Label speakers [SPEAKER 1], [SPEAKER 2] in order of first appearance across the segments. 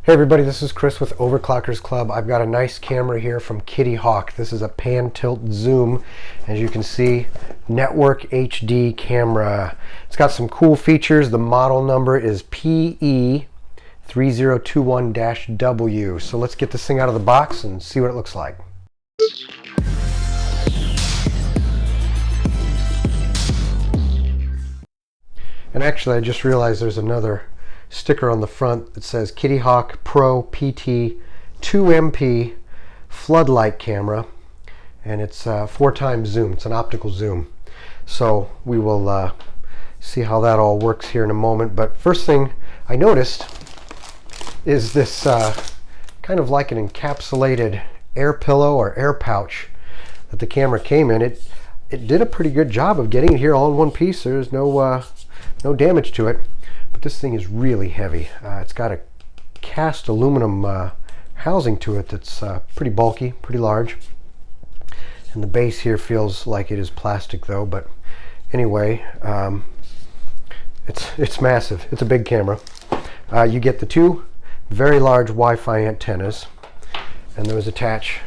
[SPEAKER 1] Hey everybody, this is Chris with Overclockers Club. I've got a nice camera here from Kittyhok. This is a pan tilt zoom. As you can see, network HD camera. It's got some cool features. The model number is PE3021-W. So let's get this thing out of the box and see what it looks like. And actually, I just realized there's another sticker on the front that says Kittyhok Pro PT 2MP Floodlight camera, and it's 4x zoom. It's an optical zoom. So we will see how that all works here in a moment. But first thing I noticed is this kind of like an encapsulated air pillow or air pouch that the camera came in. It did a pretty good job of getting it here all in one piece. There's no damage to it. But this thing is really heavy. It's got a cast aluminum housing to it that's pretty bulky, pretty large. And the base here feels like it is plastic though, but anyway, it's massive. It's a big camera. You get the two very large Wi-Fi antennas, and those attach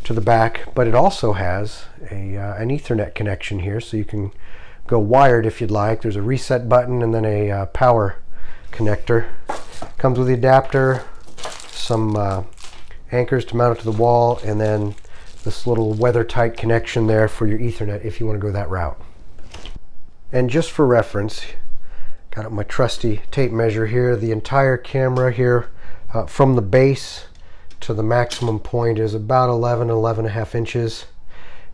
[SPEAKER 1] to the back, but it also has an Ethernet connection here, so you can go wired if you'd like. There's a reset button and then a power connector. Comes with the adapter, some anchors to mount it to the wall, and then this little weather-tight connection there for your Ethernet if you want to go that route. And just for reference, got up my trusty tape measure here. The entire camera here from the base to the maximum point is about 11.5 inches.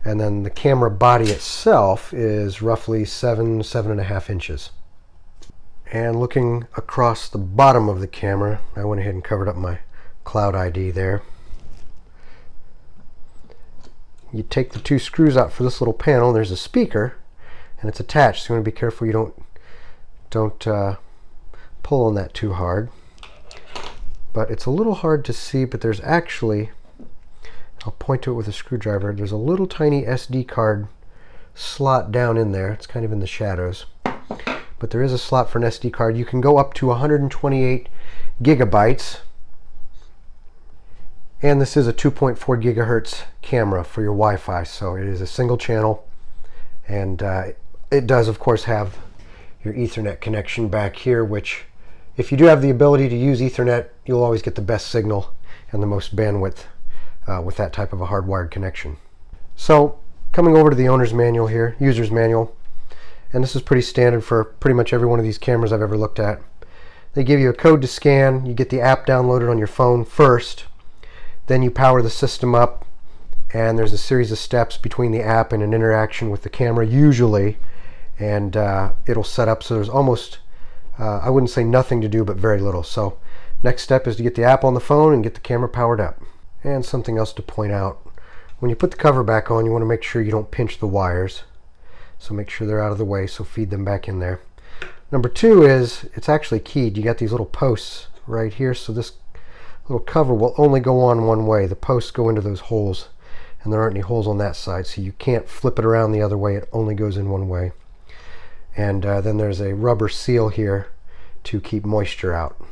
[SPEAKER 1] And then the camera body itself is roughly 7.5 inches. And looking across the bottom of the camera, I went ahead and covered up my Cloud ID there. You take the two screws out for this little panel. There's a speaker, and it's attached, so you want to be careful you don't pull on that too hard. But it's a little hard to see, but there's actually, I'll point to it with a screwdriver. There's a little tiny SD card slot down in there. It's kind of in the shadows. But there is a slot for an SD card. You can go up to 128 gigabytes. And this is a 2.4 gigahertz camera for your Wi-Fi. So it is a single channel. And it does, of course, have your Ethernet connection back here, which if you do have the ability to use Ethernet, you'll always get the best signal and the most bandwidth with that type of a hardwired connection. So coming over to the owner's manual here, user's manual, and this is pretty standard for pretty much every one of these cameras I've ever looked at. They give you a code to scan. You get the app downloaded on your phone first, then you power the system up, and there's a series of steps between the app and an interaction with the camera usually, and it'll set up so there's almost I wouldn't say nothing to do, but very little. So next step is to get the app on the phone and get the camera powered up. And something else to point out, when you put the cover back on, you want to make sure you don't pinch the wires. So make sure they're out of the way, so feed them back in there. Number two is, it's actually keyed. You got these little posts right here, so this little cover will only go on one way. The posts go into those holes, and there aren't any holes on that side, so you can't flip it around the other way. It only goes in one way. And then there's a rubber seal here to keep moisture out.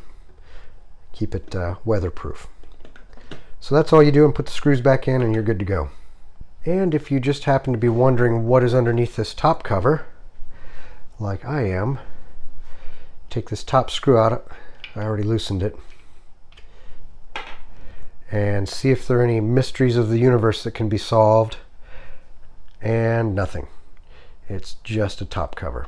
[SPEAKER 1] Keep it weatherproof. So that's all you do, and put the screws back in and you're good to go. And if you just happen to be wondering what is underneath this top cover, like I am, take this top screw out. I already loosened it. And see if there are any mysteries of the universe that can be solved. And nothing. It's just a top cover.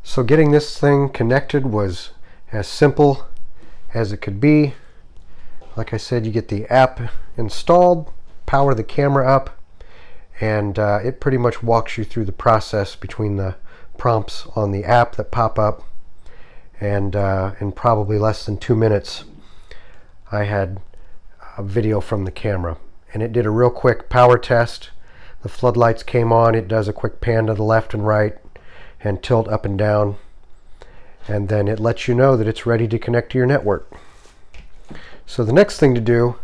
[SPEAKER 1] So getting this thing connected was as simple as it could be. Like I said, you get the app installed, power the camera up, and it pretty much walks you through the process between the prompts on the app that pop up, and in probably less than 2 minutes I had a video from the camera, and it did a real quick power test. The floodlights came on. It does a quick pan to the left and right and tilt up and down, and then it lets you know that it's ready to connect to your network. So the next thing to do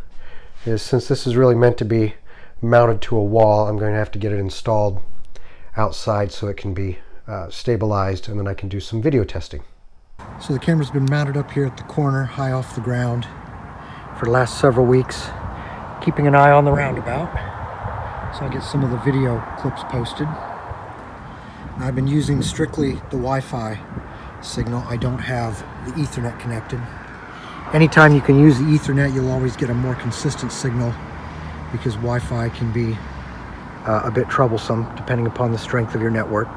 [SPEAKER 1] is, since this is really meant to be mounted to a wall, I'm going to have to get it installed outside so it can be stabilized, and then I can do some video testing. So the camera's been mounted up here at the corner, high off the ground, for the last several weeks, keeping an eye on the roundabout, so I get some of the video clips posted. And I've been using strictly the Wi-Fi signal. I don't have the Ethernet connected. Anytime you can use the Ethernet, you'll always get a more consistent signal, because Wi-Fi can be a bit troublesome depending upon the strength of your network.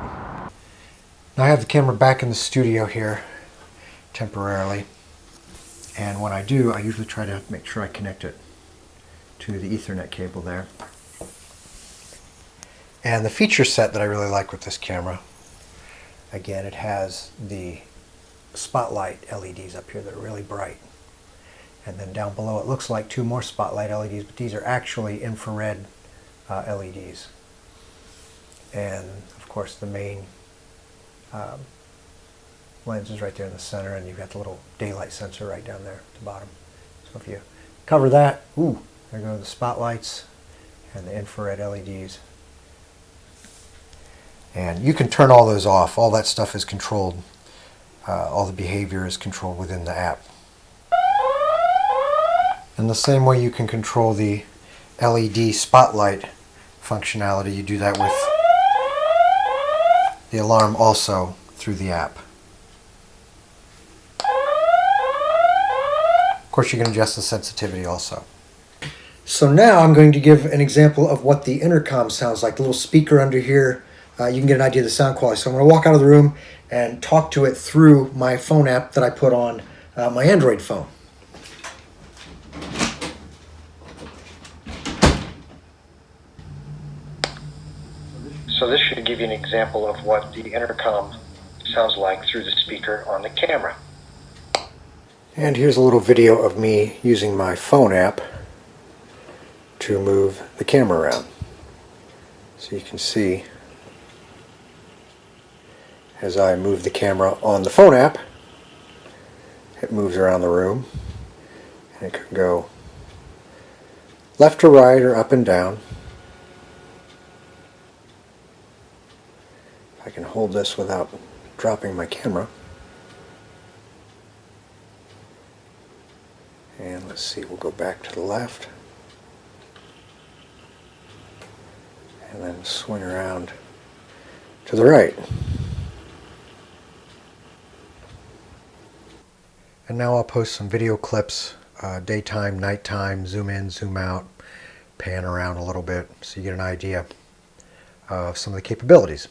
[SPEAKER 1] Now I have the camera back in the studio here temporarily, and when I do, I usually try to make sure I connect it to the Ethernet cable there. And the feature set that I really like with this camera, again, it has the spotlight LEDs up here that are really bright. And then down below it looks like two more spotlight LEDs, but these are actually infrared LEDs. And of course the main lens is right there in the center, and you've got the little daylight sensor right down there at the bottom. So if you cover that, ooh, there go the spotlights and the infrared LEDs. And you can turn all those off. All that stuff is controlled. All the behavior is controlled within the app. In the same way you can control the LED spotlight functionality, you do that with the alarm also through the app. Of course, you can adjust the sensitivity also. So now I'm going to give an example of what the intercom sounds like. The little speaker under here, you can get an idea of the sound quality. So I'm going to walk out of the room and talk to it through my phone app that I put on my Android phone. So this should give you an example of what the intercom sounds like through the speaker on the camera. And here's a little video of me using my phone app to move the camera around. So you can see as I move the camera on the phone app, it moves around the room, and it can go left to right or up and down. I can hold this without dropping my camera. And let's see, we'll go back to the left. And then swing around to the right. And now I'll post some video clips, daytime, nighttime, zoom in, zoom out, pan around a little bit so you get an idea of some of the capabilities.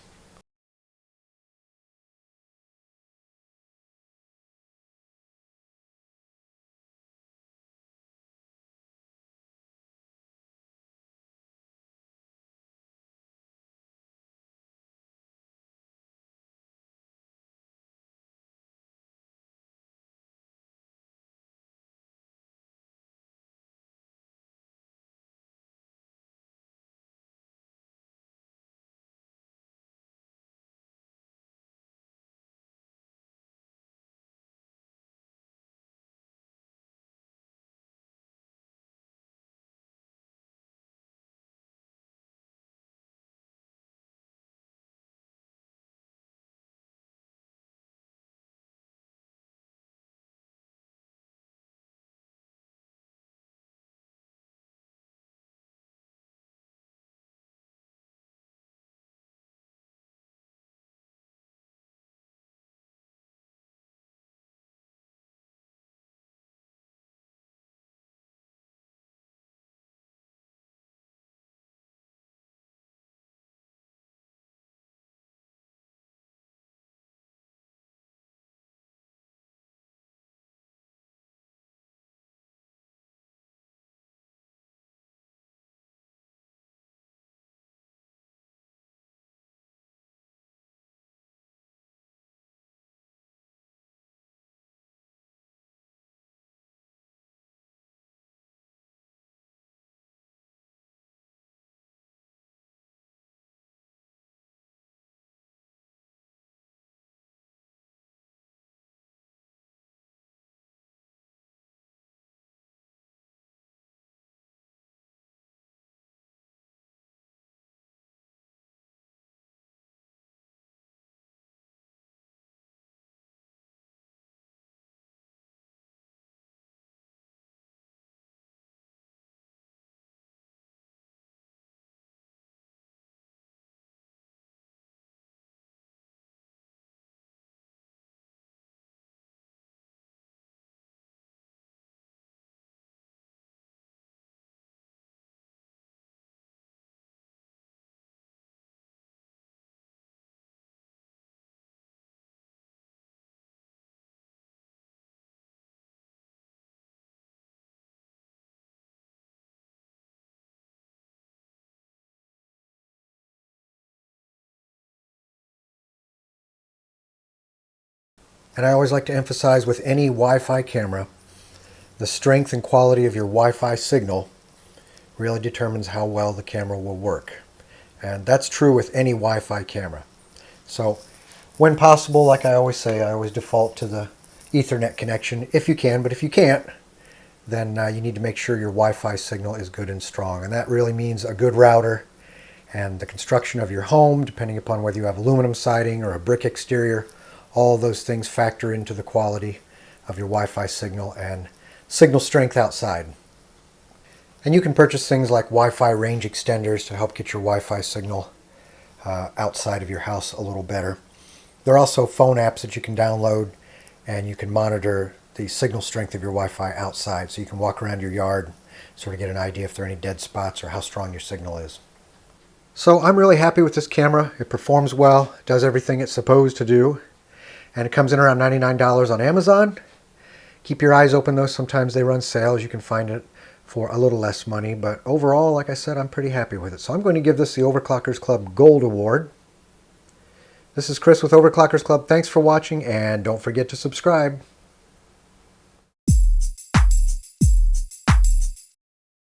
[SPEAKER 1] And I always like to emphasize with any Wi-Fi camera, the strength and quality of your Wi-Fi signal really determines how well the camera will work. And that's true with any Wi-Fi camera. So when possible, like I always say, I always default to the Ethernet connection if you can, but if you can't, then you need to make sure your Wi-Fi signal is good and strong. And that really means a good router, and the construction of your home, depending upon whether you have aluminum siding or a brick exterior, all those things factor into the quality of your Wi-Fi signal and signal strength outside. And you can purchase things like Wi-Fi range extenders to help get your Wi-Fi signal outside of your house a little better. There are also phone apps that you can download, and you can monitor the signal strength of your Wi-Fi outside, so you can walk around your yard, sort of get an idea if there are any dead spots or how strong your signal is. So I'm really happy with this camera. It performs well, it does everything it's supposed to do, and it comes in around $99 on Amazon. Keep your eyes open though, sometimes they run sales. You can find it for a little less money, but overall, like I said, I'm pretty happy with it. So I'm going to give this the Overclockers Club Gold Award. This is Chris with Overclockers Club. Thanks for watching, and don't forget to subscribe.